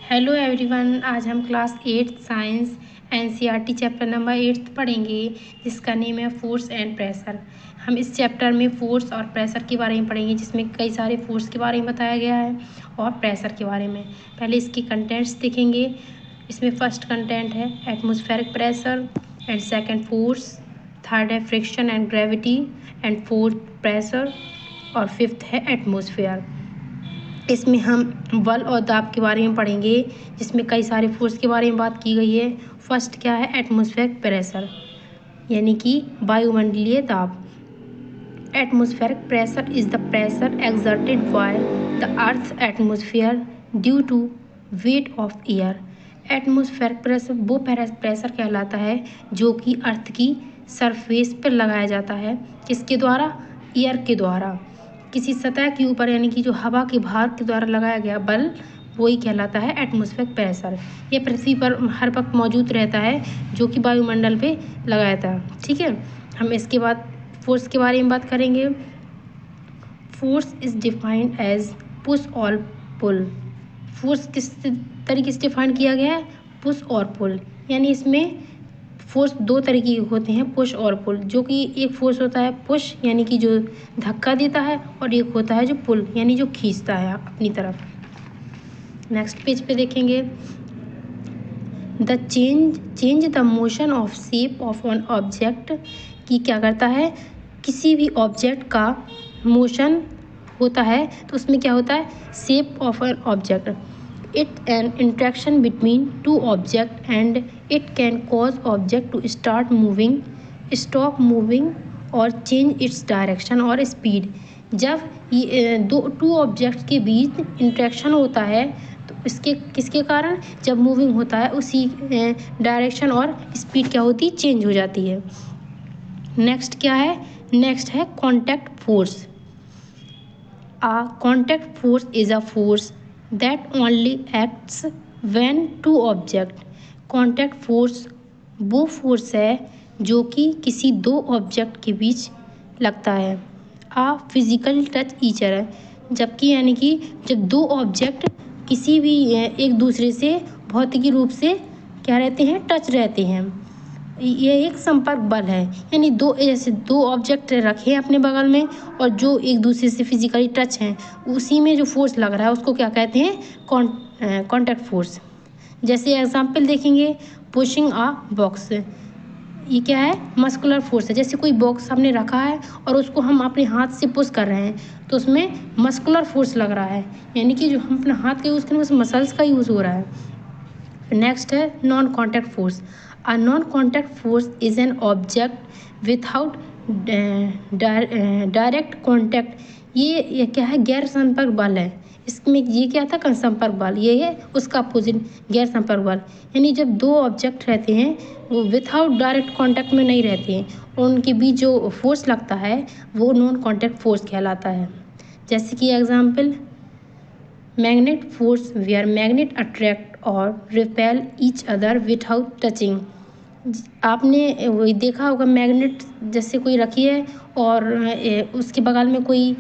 Hello everyone, आज हम class 8 science NCERT chapter number 8 पढ़ेंगे, जिसका नेम है फोर्स एंड प्रेशर। हम इस चैप्टर में फोर्स और प्रेशर के बारे में पढ़ेंगे, जिसमें कई सारे फोर्स के बारे में बताया गया है और प्रेशर के बारे में। पहले इसके कंटेंट्स देखेंगे। इसमें फर्स्ट कंटेंट है atmospheric pressure and second force, third है friction and gravity and fourth pressure और फिफ्थ है एटमॉस्फेयर। इसमें हम बल और दाब के बारे में पढ़ेंगे, जिसमें कई सारे फोर्स के बारे में बात की गई है। फर्स्ट क्या है, एटमॉस्फेरिक प्रेशर यानी कि वायुमंडलीय दाब। Atmospheric pressure is the pressure exerted by the earth atmosphere due to weight of air. Atmospheric pressure वो प्रेशर कहलाता है जो कि अर्थ की सरफेस पर लगाया जाता है। किसके द्वारा? एयर के द्वारा, किसी सतह के ऊपर, यानी कि जो हवा के भार के द्वारा लगाया गया बल, वही कहलाता है एटमॉस्फेरिक प्रेशर। ये पृथ्वी पर हर वक्त मौजूद रहता है, जो कि वायुमंडल पे लगाया था। ठीक है, हम इसके बाद फोर्स के बारे में बात करेंगे। Force is defined as push और पुल। फोर्स किस तरीके से डिफाइन किया गया है? पुश और पुल, यानी इसमें फोर्स दो तरीके के होते हैं, पुश और पुल। जो कि एक फोर्स होता है पुश, यानी कि जो धक्का देता है, और एक होता है जो पुल, यानी जो खींचता है अपनी तरफ। नेक्स्ट पेज पे देखेंगे। The change the motion of shape of an object, कि क्या करता है, किसी भी ऑब्जेक्ट का मोशन होता है तो उसमें क्या होता है, shape of an object. It an interaction between two objects and it can cause object to start moving, stop moving और change its direction और speed। जब ये टू ऑब्जेक्ट के बीच इंटरेक्शन होता है तो इसके किसके कारण? जब मूविंग होता है उसी डायरेक्शन और स्पीड क्या होती है, चेंज हो जाती है। नेक्स्ट क्या है? नेक्स्ट है contact force. A contact force is a force that only acts when two objects। Contact force वो फोर्स है जो कि किसी दो ऑब्जेक्ट के बीच लगता है। A physical touch each other, जबकि यानी कि जब दो ऑब्जेक्ट किसी भी एक दूसरे से भौतिकी रूप से क्या रहते हैं, टच रहते हैं, ये एक संपर्क बल है। यानी दो ऐसे दो ऑब्जेक्ट रखे हैं अपने बगल में और जो एक दूसरे से फिजिकली टच हैं, उसी में जो फोर्स लग रहा है उसको क्या कहते हैं, कॉन्टैक्ट फोर्स। जैसे एग्जांपल देखेंगे, पुशिंग आ बॉक्स, ये क्या है, मस्कुलर फोर्स है। जैसे कोई बॉक्स हमने रखा है और उसको हम अपने हाथ से पुश कर रहे हैं तो उसमें मस्कुलर फोर्स लग रहा है, यानी कि जो हम अपने हाथ का यूज़ करें उसमें मसल्स का यूज़ हो रहा है। नेक्स्ट है non contact force. A non-contact force is an object without direct contact. ये क्या है, गैर संपर्क बल है। इसमें ये क्या था, संपर्क बल, ये है उसका अपोजिट गैर संपर्क बल। यानी जब दो ऑब्जेक्ट रहते हैं वो विथआउट डायरेक्ट कॉन्टैक्ट में नहीं रहते हैं और उनके बीच जो फोर्स लगता है वो नॉन कॉन्टैक्ट फोर्स कहलाता है। जैसे कि example, magnet force where magnet attract और repel each other without touching. आपने वही देखा होगा, मैग्नेट जैसे कोई रखी है और उसके बगल में कोई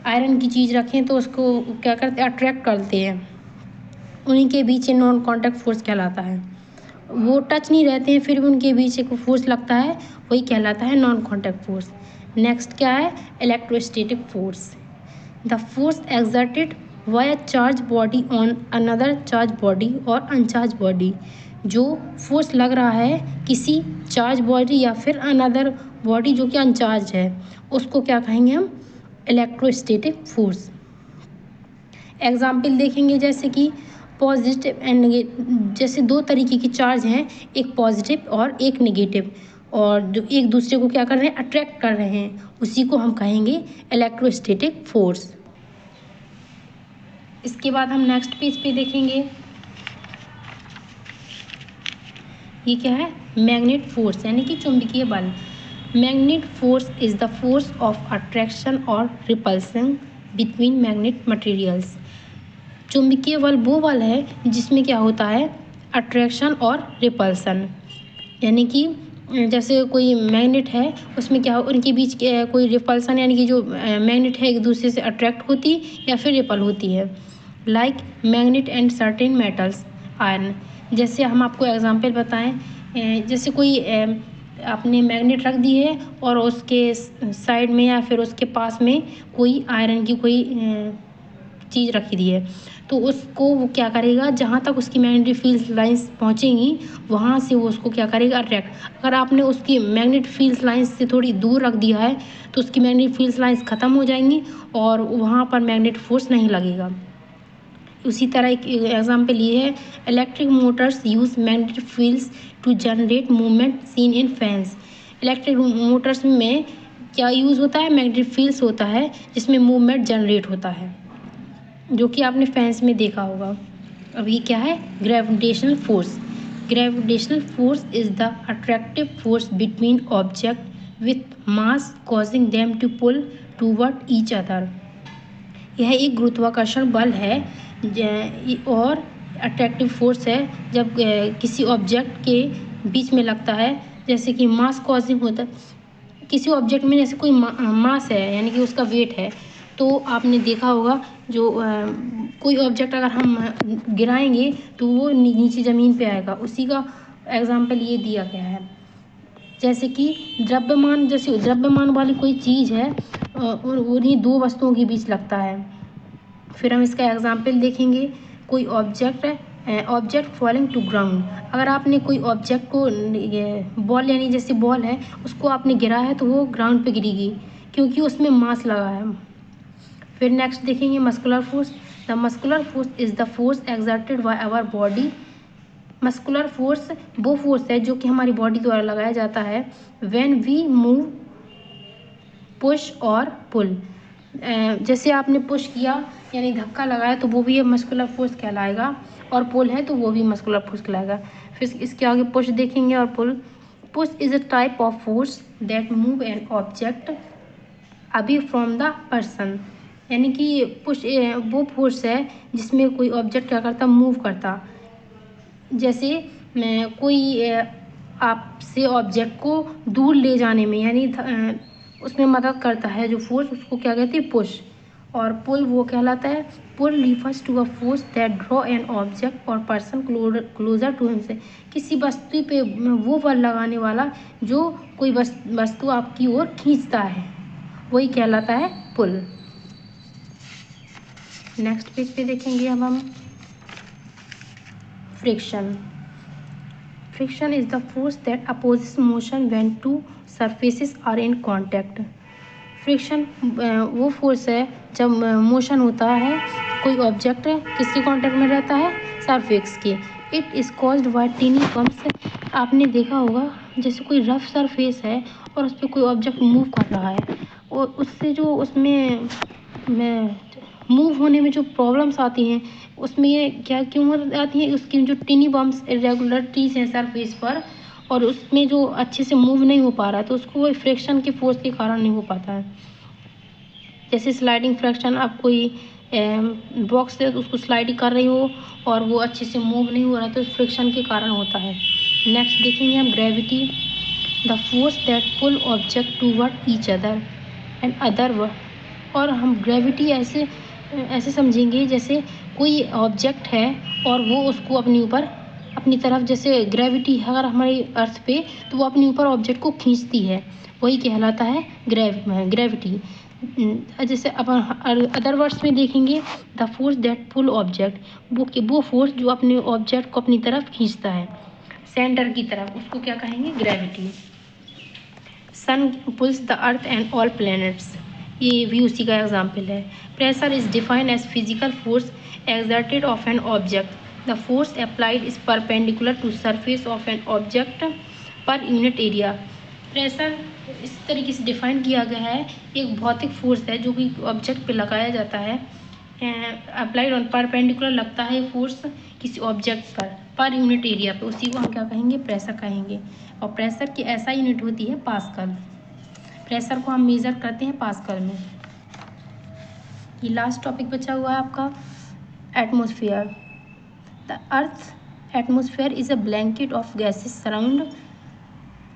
आयरन की चीज़ रखें तो उसको क्या करते हैं, अट्रैक्ट करते हैं। उन्हीं के बीच नॉन कॉन्टैक्ट फोर्स कहलाता है। वो टच नहीं रहते हैं फिर भी उनके बीच एक फोर्स लगता है, वही कहलाता है नॉन कॉन्टैक्ट फोर्स। नेक्स्ट क्या है, electrostatic force. The force exerted bye a charge body on another charge body और अनचार्ज बॉडी। जो फोर्स लग रहा है किसी चार्ज बॉडी या फिर अनदर बॉडी जो कि अनचार्ज है, उसको क्या कहेंगे हम, इलेक्ट्रोस्टैटिक फोर्स। एग्जाम्पल देखेंगे, जैसे कि पॉजिटिव एंड नेगेटिव। जैसे दो तरीके की चार्ज हैं, एक पॉजिटिव और एक नेगेटिव, और जो एक दूसरे को क्या कर रहे हैं, अट्रैक्ट कर रहे हैं, उसी को हम कहेंगे इलेक्ट्रोस्टैटिक फोर्स। इसके बाद हम नेक्स्ट पेज पे देखेंगे, ये क्या है, मैग्नेट फोर्स यानी कि चुंबकीय बल। Magnet force is the force of attraction और रिपल्सन बिटवीन मैग्नेट मटेरियल्स। चुंबकीय बल वो बल है जिसमें क्या होता है, अट्रैक्शन और रिपल्सन। यानी कि जैसे कोई मैग्नेट है उसमें क्या हो, उनके बीच कोई रिपल्सन, यानी कि जो मैग्नेट है एक दूसरे से अट्रैक्ट होती या फिर रिपल होती है। Like magnet and certain metals, iron. जैसे हम आपको एग्जांपल बताएं, जैसे कोई आपने मैग्नेट रख दी है और उसके साइड में या फिर उसके पास में कोई आयरन की कोई चीज़ रखी दी है, तो उसको वो क्या करेगा, जहाँ तक उसकी मैग्नेटिक फील्ड लाइंस पहुँचेंगी वहाँ से वो उसको क्या करेगा, अट्रैक्ट। अगर आपने उसकी मैग्नेटिक फील्ड लाइंस से थोड़ी दूर रख दिया है तो उसकी मैग्नेटिक फील्ड लाइंस ख़त्म हो जाएंगी और वहाँ पर मैग्नेटिक फोर्स नहीं लगेगा। उसी तरह एक एग्जाम्पल ये है, electric motors use magnetic fields to generate movement seen in fans. Electric motors में क्या यूज़ होता है, मैग्नेटिक फील्ड्स होता है जिसमें मूवमेंट जनरेट होता है, जो कि आपने फैंस में देखा होगा। अभी क्या है, gravitational force. Gravitational force is the attractive force between object with mass causing them to pull toward each other. यह एक गुरुत्वाकर्षण बल है और अट्रैक्टिव फोर्स है जब किसी ऑब्जेक्ट के बीच में लगता है, जैसे कि मास कॉजिंग होता है। किसी ऑब्जेक्ट में जैसे कोई मास है यानी कि उसका वेट है, तो आपने देखा होगा जो कोई ऑब्जेक्ट अगर हम गिराएंगे तो वो नीचे ज़मीन पे आएगा। उसी का एग्जांपल ये दिया गया है। जैसे कि द्रव्यमान, जैसे द्रव्यमान वाली कोई चीज़ है और उन्हीं दो वस्तुओं के बीच लगता है। फिर हम इसका एग्जांपल देखेंगे, कोई ऑब्जेक्ट है, ऑब्जेक्ट फॉलिंग टू ग्राउंड। अगर आपने कोई ऑब्जेक्ट को बॉल, यानी जैसे बॉल है उसको आपने गिरा है तो वो ग्राउंड पे गिरेगी क्योंकि उसमें मास लगा है। फिर नेक्स्ट देखेंगे muscular force. The muscular force is the force exerted by our body. Muscular force वो फोर्स है जो कि हमारी बॉडी द्वारा लगाया जाता है व्हेन वी मूव, पुश और पुल। जैसे आपने पुश किया यानी धक्का लगाया तो वो भी मस्कुलर फोर्स कहलाएगा, और पुल है तो वो भी मस्कुलर फोर्स कहलाएगा। फिर इसके आगे पुश देखेंगे और pull. Push is a type of force that move an object away from the person. यानी कि पुश वो फोर्स है जिसमें कोई ऑब्जेक्ट क्या करता, मूव करता। जैसे कोई आपसे ऑब्जेक्ट को दूर ले जाने में, यानी उसमें मदद करता है जो फोर्स, उसको क्या कहते हैं, पुश। और पुल वो कहलाता है, pull refers to a force that draw an object और पर्सन क्लोजर टू हिमसेल्फ। किसी वस्तु पे वो बल लगाने वाला जो कोई वस्तु आपकी ओर खींचता है, वही कहलाता है पुल। नेक्स्ट पेज पे देखेंगे अब हम friction. Friction is the force that opposes motion when two surfaces are in contact. Friction वो फोर्स है जब मोशन होता है, कोई ऑब्जेक्ट किसके कांटेक्ट में रहता है, सरफेस के। It is caused by tiny bumps. आपने देखा होगा जैसे कोई रफ सरफेस है और उस पर कोई ऑब्जेक्ट मूव कर रहा है और उससे जो उसमें मूव होने में जो प्रॉब्लम्स आती हैं उसमें ये क्या क्यों आती है, उसकी जो टिनी बम्प्स इरेगुलरिटीज हैं सरफेस पर और उसमें जो अच्छे से मूव नहीं हो पा रहा है, तो उसको वो फ्रिक्शन के फोर्स के कारण नहीं हो पाता है। जैसे स्लाइडिंग फ्रिक्शन, आप कोई बॉक्स से उसको स्लाइडिंग कर रही हो और वो अच्छे से मूव नहीं हो रहा, तो फ्रिक्शन के कारण होता है। नेक्स्ट देखेंगे हम gravity. The force that pull object toward each other and other. और हम ग्रेविटी ऐसे समझेंगे जैसे कोई ऑब्जेक्ट है और वो उसको अपनी तरफ, जैसे ग्रेविटी अगर हमारी अर्थ पे तो वो अपने ऊपर ऑब्जेक्ट को खींचती है, वही कहलाता है ग्रेविटी। जैसे अब अदर वर्ड्स में देखेंगे, the force that pull object, वो फोर्स जो अपने ऑब्जेक्ट को अपनी तरफ खींचता है सेंटर की तरफ, उसको क्या कहेंगे, gravity. Sun pulls the earth and all planets, ये भी उसी का एग्जाम्पल है। Pressure is defined as physical force exerted of an object. The force applied is perpendicular to surface of an object per unit area. Pressure इस तरीके से define किया गया है, एक भौतिक फोर्स है जो कि ऑब्जेक्ट पे लगाया जाता है, अप्लाइड ऑन परपेंडिकुलर लगता है फोर्स किसी ऑब्जेक्ट पर यूनिट एरिया पे, उसी को हम क्या कहेंगे, प्रेशर कहेंगे। और प्रेशर की ऐसा यूनिट होती है पास्कल। प्रेशर को हम मेजर करते हैं पास्कल में। ये लास्ट टॉपिक बचा हुआ है आपका atmosphere. The earth atmosphere is a blanket of gases surround.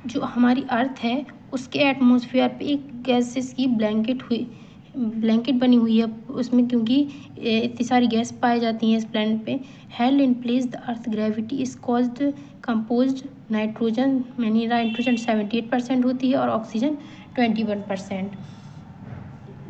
जो हमारी अर्थ है उसके एटमोसफियर पे एक गैसेस की ब्लैंकेट ब्लैंकेट बनी हुई है उसमें, क्योंकि इतनी सारी गैस पाई जाती हैं इस प्लैनेट पे। Held in place the earth gravity is caused composed nitrogen 78% होती है और ऑक्सीजन 21%।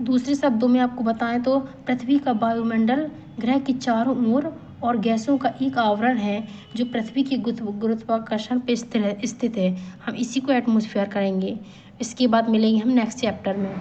दूसरे शब्दों में आपको बताएं तो पृथ्वी का वायुमंडल ग्रह के चारों ओर और गैसों का एक आवरण है जो पृथ्वी के गुरुत्वाकर्षण पे स्थित है। हम इसी को एटमॉस्फेयर करेंगे। इसके बाद मिलेंगे हम नेक्स्ट चैप्टर में।